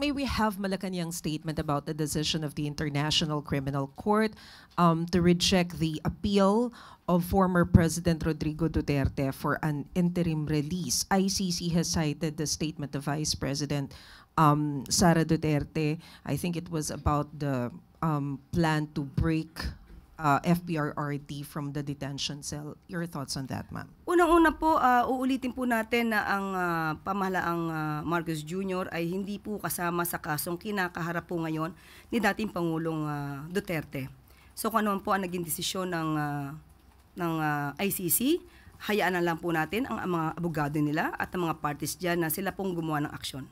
may we have Malacanang's statement about the decision of the International Criminal Court to reject the appeal of former President Rodrigo Duterte for an interim release. ICC has cited the statement of Vice President Sara Duterte. I think it was about the plan to break FPRRD from the detention cell. Your thoughts on that, ma'am? Unang-una po, uulitin po natin na ang pamahalaang Marcos Jr. ay hindi po kasama sa kasong kinakaharap po ngayon ni dating Pangulong Duterte. So kung ano po ang naging desisyon ng ICC, hayaan na lang po natin ang mga abogado nila at ang mga parties dyan na sila pong gumawa ng aksyon.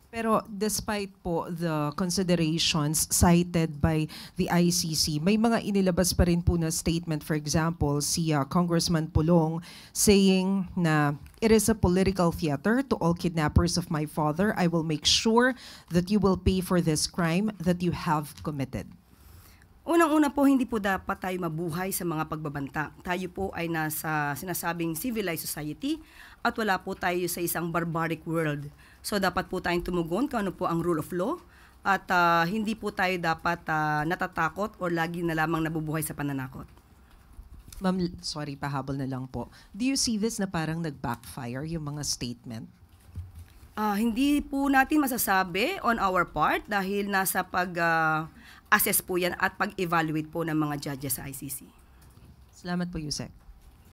Pero despite po the considerations cited by the ICC, may mga inilabas pa rin po na statement. For example, si Congressman Pulong saying na it is a political theater to all kidnappers of my father. I will make sure that you will pay for this crime that you have committed. Unang-una po, hindi po dapat tayo mabuhay sa mga pagbabanta. Tayo po ay nasa sinasabing civilized society at wala po tayo sa isang barbaric world. So dapat po tayong tumugon kung ano po ang rule of law at hindi po tayo dapat natatakot o lagi na lamang nabubuhay sa pananakot. Ma'am, sorry, pahabol na lang po. Do you see this na parang nag-backfire yung mga statement? Hindi po natin masasabi on our part dahil nasa pag-assess po yan at pag-evaluate po ng mga judges sa ICC. Salamat po, Yusek.